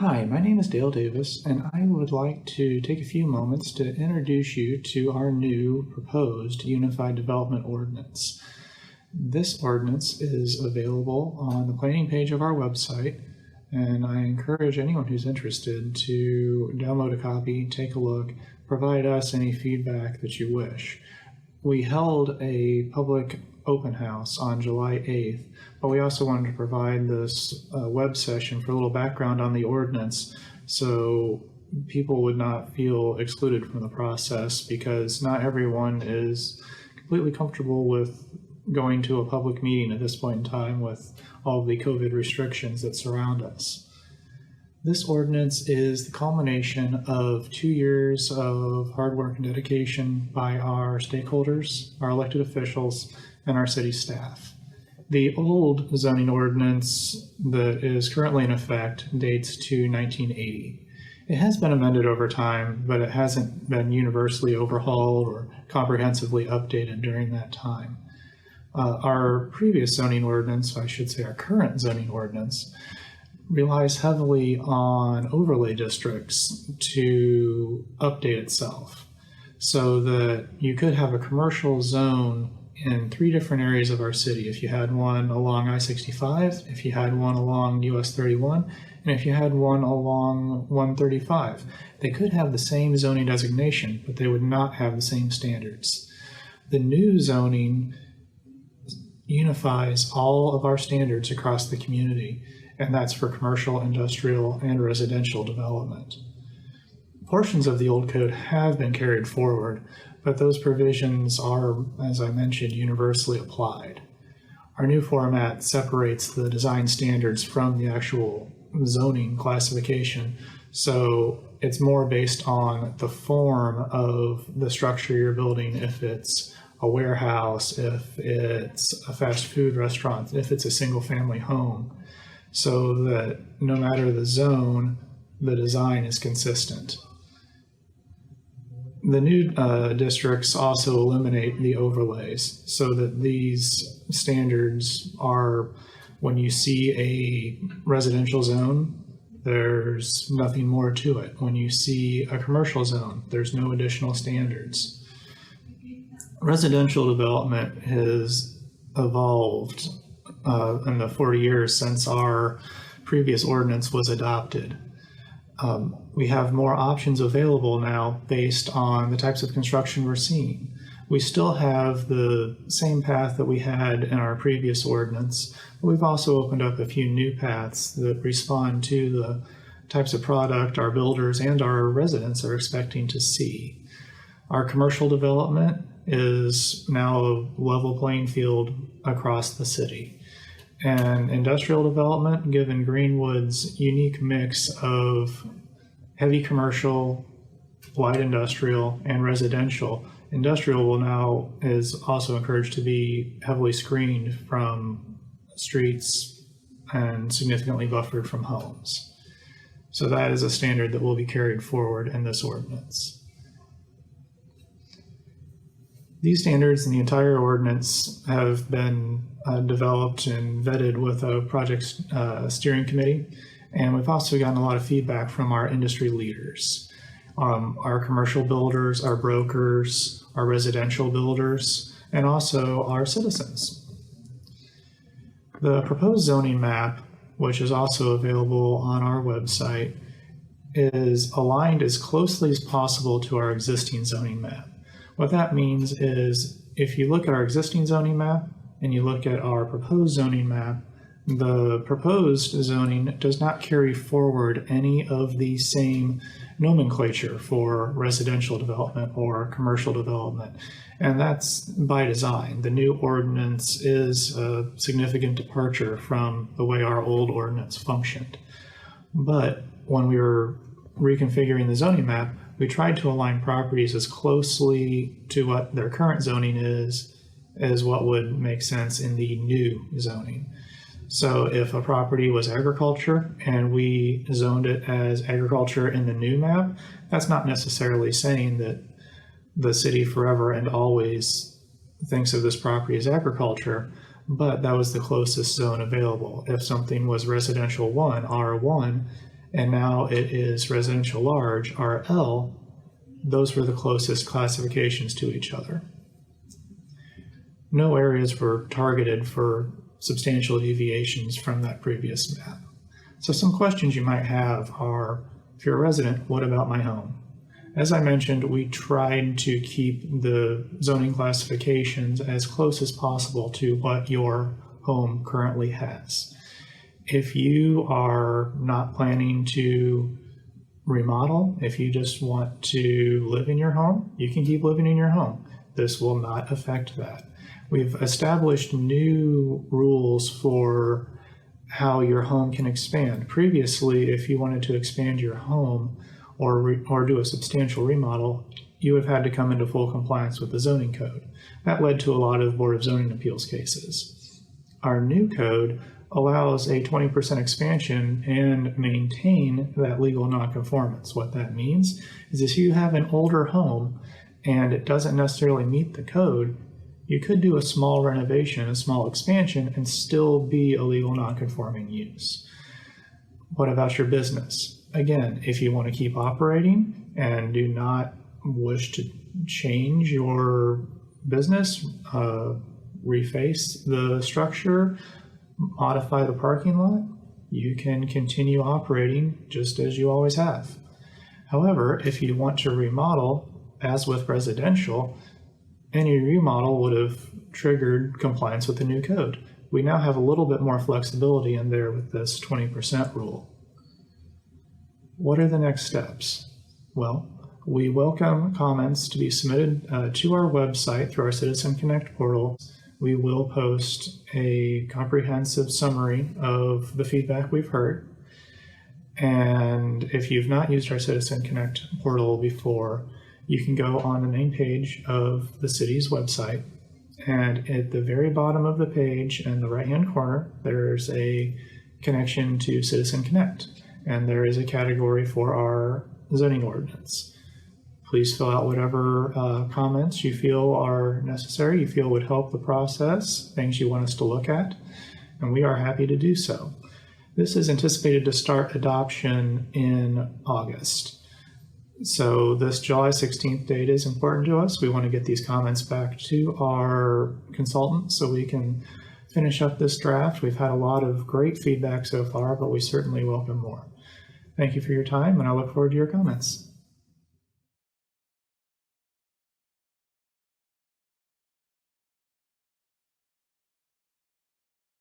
Hi, my name is Dale Davis, and I would like to take a few moments to introduce you to our new proposed Unified Development Ordinance. This ordinance is available on the planning page of our website, and I encourage anyone who's interested to download a copy, take a look, provide us any feedback that you wish. We held a public open house on July 8th, but we also wanted to provide this web session for a little background on the ordinance so people would not feel excluded from the process, because not everyone is completely comfortable with going to a public meeting at this point in time with all of the COVID restrictions that surround us. This ordinance is the culmination of 2 years of hard work and dedication by our stakeholders, our elected officials, and our city staff. The old zoning ordinance that is currently in effect dates to 1980. It has been amended over time, but it hasn't been universally overhauled or comprehensively updated during that time. Our previous zoning ordinance, I should say our current zoning ordinance, relies heavily on overlay districts to update itself, so that you could have a commercial zone in 3 different areas of our city. If you had one along I-65, if you had one along US 31, and if you had one along 135, they could have the same zoning designation, but they would not have the same standards. The new zoning unifies all of our standards across the community, and that's for commercial, industrial, and residential development. Portions of the old code have been carried forward, but those provisions are, as I mentioned, universally applied. Our new format separates the design standards from the actual zoning classification, so it's more based on the form of the structure you're building, if it's a warehouse, if it's a fast food restaurant, if it's a single-family home, so that no matter the zone, the design is consistent. The new districts also eliminate the overlays, so that these standards are, when you see a residential zone, there's nothing more to it. When you see a commercial zone, there's no additional standards. Residential development has evolved in the 40 years since our previous ordinance was adopted. We have more options available now based on the types of construction we're seeing. We still have the same path that we had in our previous ordinance, but we've also opened up a few new paths that respond to the types of product our builders and our residents are expecting to see. Our commercial development is now a level playing field across the city. And industrial development, given Greenwood's unique mix of heavy commercial, light industrial, and residential, industrial will now is also encouraged to be heavily screened from streets and significantly buffered from homes. So that is a standard that will be carried forward in this ordinance. These standards in the entire ordinance have been developed and vetted with a project steering committee, and we've also gotten a lot of feedback from our industry leaders, our commercial builders, our brokers, our residential builders, and also our citizens. The proposed zoning map, which is also available on our website, is aligned as closely as possible to our existing zoning map. What that means is, if you look at our existing zoning map and you look at our proposed zoning map, the proposed zoning does not carry forward any of the same nomenclature for residential development or commercial development. And that's by design. The new ordinance is a significant departure from the way our old ordinance functioned. But when we were reconfiguring the zoning map, we tried to align properties as closely to what their current zoning is as what would make sense in the new zoning. So if a property was agriculture and we zoned it as agriculture in the new map, that's not necessarily saying that the city forever and always thinks of this property as agriculture, but that was the closest zone available. If something was residential 1, R1, and now it is residential large, RL, those were the closest classifications to each other. No areas were targeted for substantial deviations from that previous map. So some questions you might have are, if you're a resident, what about my home? As I mentioned, we tried to keep the zoning classifications as close as possible to what your home currently has. If you are not planning to remodel, if you just want to live in your home, you can keep living in your home. This will not affect that. We've established new rules for how your home can expand. Previously, if you wanted to expand your home or do a substantial remodel, you have had to come into full compliance with the zoning code. That led to a lot of Board of Zoning Appeals cases. Our new code allows a 20% expansion and maintain that legal nonconformance. What that means is if you have an older home and it doesn't necessarily meet the code, you could do a small renovation, a small expansion, and still be a legal nonconforming use. What about your business? Again, if you want to keep operating and do not wish to change your business, reface the structure, modify the parking lot, you can continue operating just as you always have. However, if you want to remodel, as with residential, any remodel would have triggered compliance with the new code. We now have a little bit more flexibility in there with this 20% rule. What are the next steps? Well, we welcome comments to be submitted to our website through our Citizen Connect portal. We will post a comprehensive summary of the feedback we've heard. And if you've not used our Citizen Connect portal before, you can go on the main page of the city's website, and at the very bottom of the page in the right-hand corner, there's a connection to Citizen Connect, and there is a category for our zoning ordinance. Please fill out whatever comments you feel are necessary, you feel would help the process, things you want us to look at, and we are happy to do so. This is anticipated to start adoption in August. So this July 16th date is important to us. We want to get these comments back to our consultant so we can finish up this draft. We've had a lot of great feedback so far, but we certainly welcome more. Thank you for your time, and I look forward to your comments.